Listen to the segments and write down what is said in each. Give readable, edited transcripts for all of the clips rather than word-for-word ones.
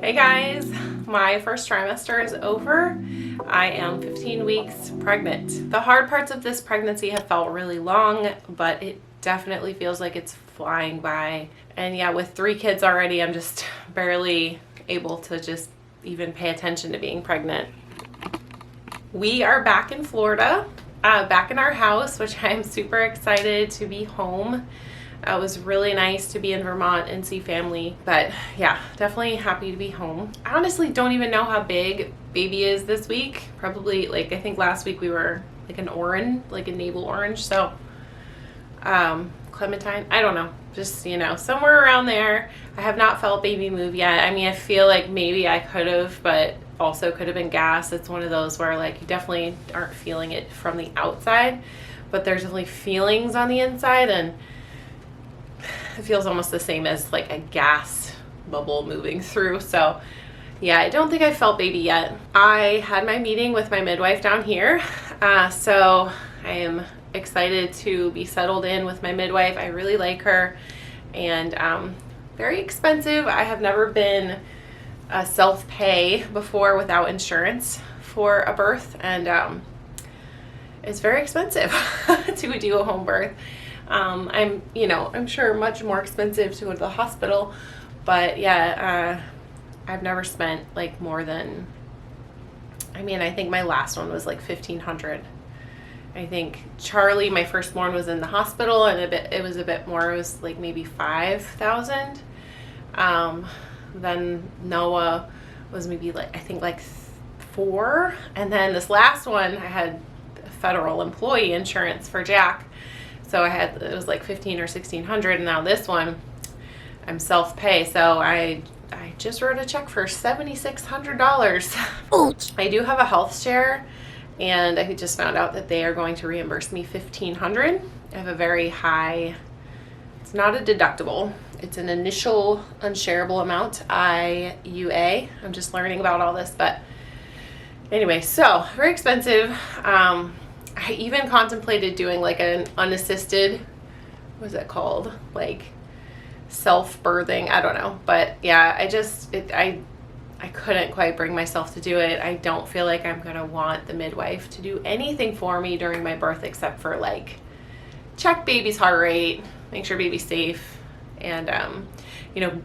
Hey guys, my first trimester is over. I am 15 weeks pregnant. The hard parts of this pregnancy have felt really long, but it definitely feels like it's flying by. And yeah, with 3 kids already, I'm just barely able to just even pay attention to being pregnant. We are back in Florida, back in our house, which I'm super excited to be home. It was really nice to be in Vermont and see family, but yeah, definitely happy to be home. I honestly don't even know how big baby is this week. Probably like, I think last week we were like an orange, like a navel orange. So, Clementine, I don't know, just, you know, somewhere around there. I have not felt baby move yet. I mean, I feel like maybe I could have, but also could have been gas. It's one of those where like you definitely aren't feeling it from the outside, but there's definitely feelings on the inside, and it feels almost the same as like a gas bubble moving through. So yeah, I don't think I felt baby yet. I had my meeting with my midwife down here. So I am excited to be settled in with my midwife. I really like her, and very expensive. I have never been self-pay before without insurance for a birth, and it's very expensive to do a home birth. I'm sure much more expensive to go to the hospital, but yeah, I've never spent like more than, I mean, I think my last one was like $1,500. I think Charlie, my firstborn, was in the hospital, and it was a bit more. It was like maybe $5,000. Then Noah was maybe like, I think like $4,000, and then this last one I had federal employee insurance for Jack. So it was like $1,500 or $1,600, and now this one I'm self-pay. So I just wrote a check for $7,600. I do have a health share, and I just found out that they are going to reimburse me $1,500. I have a very high, it's not a deductible, it's an initial unshareable amount, IUA. I'm just learning about all this, but anyway, so very expensive. I even contemplated doing like an unassisted, what is it called? Like self-birthing, I don't know. But yeah, I couldn't quite bring myself to do it. I don't feel like I'm going to want the midwife to do anything for me during my birth except for like check baby's heart rate, make sure baby's safe, and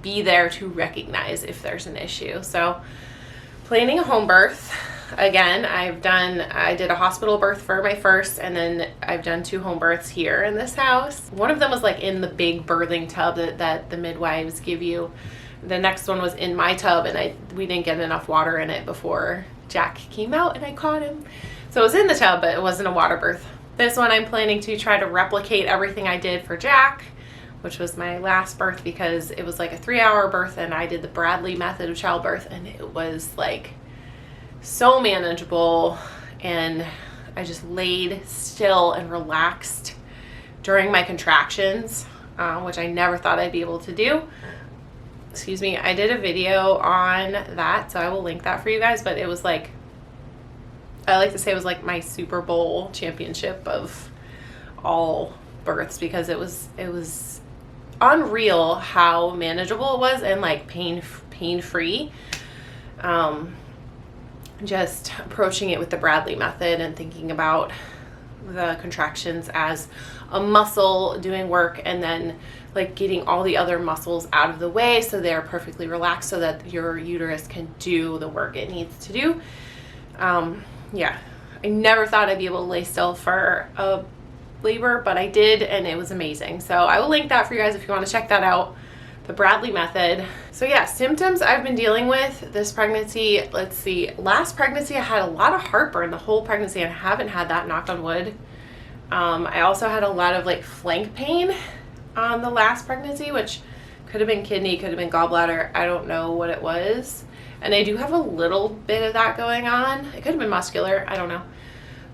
be there to recognize if there's an issue. So planning a home birth. Again, I did a hospital birth for my first, and then I've done 2 home births here in this house. One of them was like in the big birthing tub that the midwives give you. The next one was in my tub, and we didn't get enough water in it before Jack came out and I caught him. So it was in the tub, but it wasn't a water birth. This one I'm planning to try to replicate everything I did for Jack, which was my last birth, because it was like a 3-hour birth, and I did the Bradley method of childbirth, and it was like so manageable, and I just laid still and relaxed during my contractions, which I never thought I'd be able to do. Excuse me. I did a video on that, so I will link that for you guys, but it was like, I like to say it was like my Super Bowl championship of all births, because it was unreal how manageable it was, and like pain-free. Just approaching it with the Bradley method and thinking about the contractions as a muscle doing work, and then like getting all the other muscles out of the way so they're perfectly relaxed so that your uterus can do the work it needs to do. Yeah, I never thought I'd be able to lay still for a labor, but I did, and it was amazing. So I will link that for you guys if you want to check that out. The Bradley method. So yeah, symptoms I've been dealing with this pregnancy. Let's see, last pregnancy I had a lot of heartburn the whole pregnancy, and I haven't had that, knock on wood. I also had a lot of like flank pain on the last pregnancy, which could have been kidney, could have been gallbladder, I don't know what it was. And I do have a little bit of that going on. It could have been muscular, I don't know,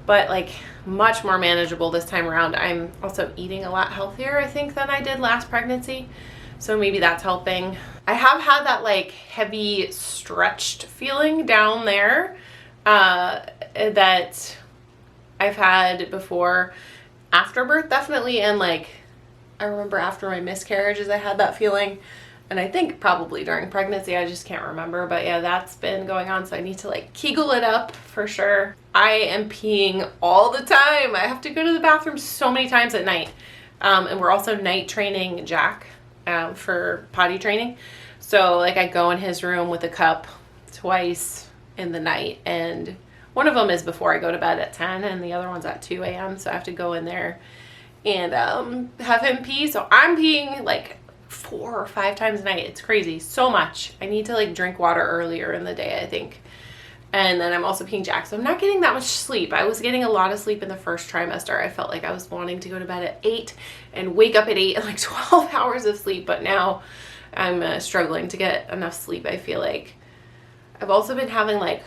but like much more manageable this time around. I'm also eating a lot healthier, I think, than I did last pregnancy. So maybe that's helping. I have had that like heavy stretched feeling down there that I've had before after birth, definitely. And like, I remember after my miscarriages, I had that feeling. And I think probably during pregnancy, I just can't remember. But yeah, that's been going on. So I need to like Kegel it up for sure. I am peeing all the time. I have to go to the bathroom so many times at night. And we're also night training Jack for potty training. So like I go in his room with a cup twice in the night, and one of them is before I go to bed at 10 and the other one's at 2 a.m. So I have to go in there and have him pee. So I'm peeing like 4 or 5 times a night. It's crazy. So much. I need to like drink water earlier in the day, I think. And then I'm also peeing Jack. So I'm not getting that much sleep. I was getting a lot of sleep in the first trimester. I felt like I was wanting to go to bed at 8 and wake up at 8 and like 12 hours of sleep. But now I'm struggling to get enough sleep, I feel like. I've also been having like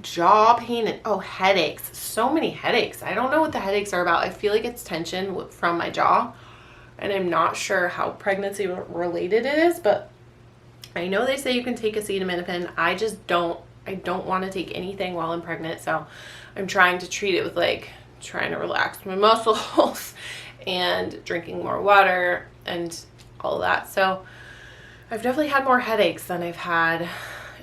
jaw pain and headaches. So many headaches. I don't know what the headaches are about. I feel like it's tension from my jaw. And I'm not sure how pregnancy related it is. But I know they say you can take acetaminophen. I don't want to take anything while I'm pregnant, so I'm trying to treat it with like trying to relax my muscles and drinking more water and all of that. So I've definitely had more headaches than I've had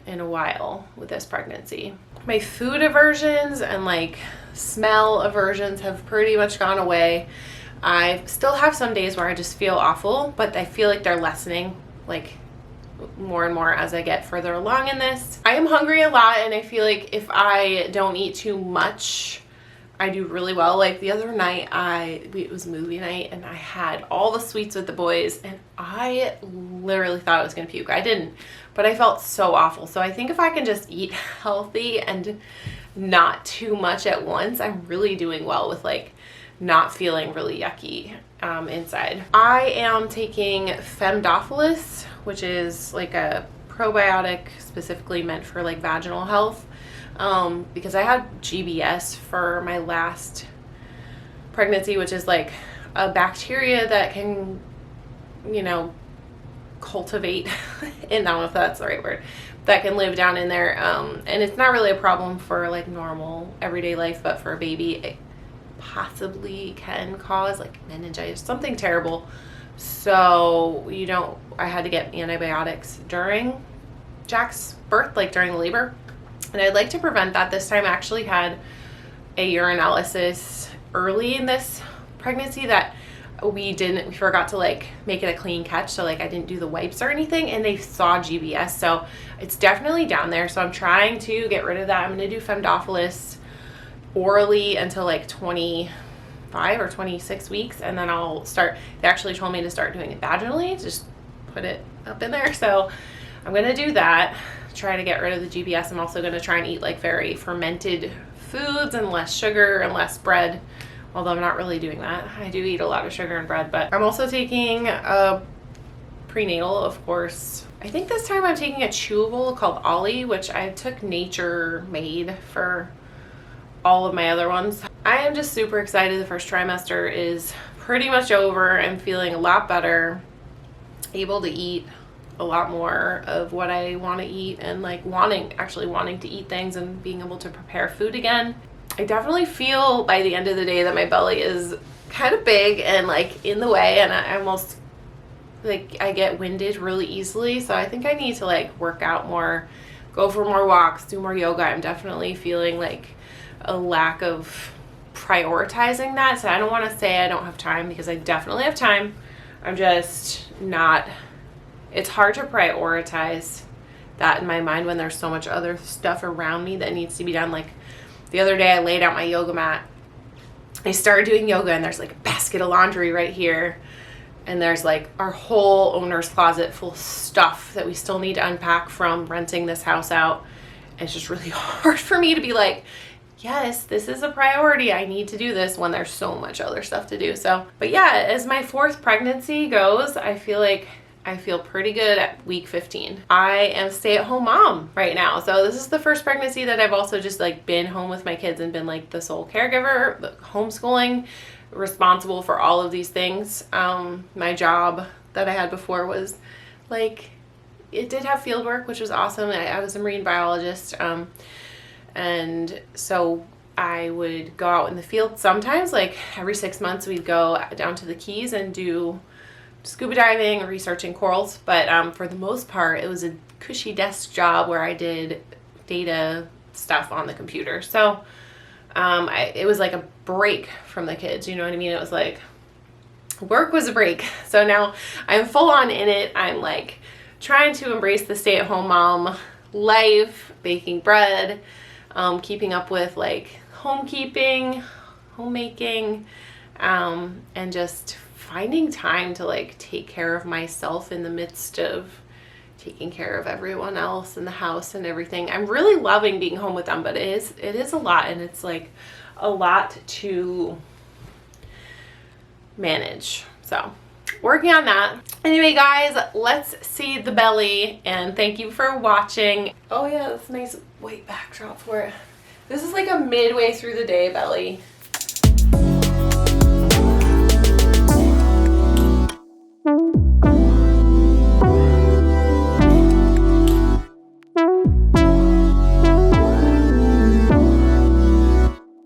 in a while with this pregnancy. My food aversions and like smell aversions have pretty much gone away. I still have some days where I just feel awful, but I feel like they're lessening like more and more as I get further along in this. I am hungry a lot, and I feel like if I don't eat too much, I do really well. Like the other night, it was movie night, and I had all the sweets with the boys, and I literally thought I was gonna puke. I didn't, but I felt so awful. So I think if I can just eat healthy and not too much at once, I'm really doing well with like not feeling really yucky inside. I am taking Femdophilus, which is like a probiotic specifically meant for like vaginal health, because I had GBS for my last pregnancy, which is like a bacteria that can, cultivate, and I don't know if that's the right word, that can live down in there, and it's not really a problem for like normal everyday life, but for a baby it possibly can cause like meningitis, something terrible. So I had to get antibiotics during Jack's birth, like during labor, and I'd like to prevent that. This time I actually had a urinalysis early in this pregnancy that we forgot to like make it a clean catch, so like I didn't do the wipes or anything, and they saw GBS, so it's definitely down there. So I'm trying to get rid of that. I'm going to do Femdophilus orally until like 25 or 26 weeks, and then I'll start. They actually told me to start doing it vaginally, just put it up in there. So I'm going to do that, try to get rid of the GBS. I'm also going to try and eat like very fermented foods and less sugar and less bread, although I'm not really doing that. I do eat a lot of sugar and bread. But I'm also taking a prenatal, of course. I think this time I'm taking a chewable called Ollie, which I took Nature Made for all of my other ones. I am just super excited. The first trimester is pretty much over. I'm feeling a lot better, able to eat a lot more of what I want to eat, and like wanting to eat things and being able to prepare food again. I definitely feel by the end of the day that my belly is kind of big and like in the way, and I almost like I get winded really easily. So I think I need to like work out more, go for more walks, do more yoga. I'm definitely feeling like a lack of prioritizing that. So I don't want to say I don't have time, because I definitely have time. I'm just not, it's hard to prioritize that in my mind when there's so much other stuff around me that needs to be done. Like the other day I laid out my yoga mat. I started doing yoga, and there's like a basket of laundry right here, and there's like our whole owner's closet full of stuff that we still need to unpack from renting this house out. And it's just really hard for me to be like, yes, this is a priority. I need to do this when there's so much other stuff to do. So, but yeah, as my 4th pregnancy goes, I feel pretty good at week 15. I am a stay-at-home mom right now. So this is the first pregnancy that I've also just like been home with my kids and been like the sole caregiver, the homeschooling, responsible for all of these things. My job that I had before was like, it did have field work, which was awesome. I was a marine biologist. And so I would go out in the field sometimes, like every 6 months we'd go down to the Keys and do scuba diving or researching corals, but for the most part, it was a cushy desk job where I did data stuff on the computer. So it was like a break from the kids, you know what I mean? It was like work was a break. So now I'm full on in it. I'm like trying to embrace the stay-at-home mom life, baking bread, keeping up with like homekeeping, homemaking, and just finding time to like take care of myself in the midst of taking care of everyone else in the house and everything. I'm really loving being home with them, but it is a lot, and it's like a lot to manage. So working on that. Anyway, guys, let's see the belly, and thank you for watching. Oh yeah, that's a nice white backdrop for it. This is like a midway through the day belly.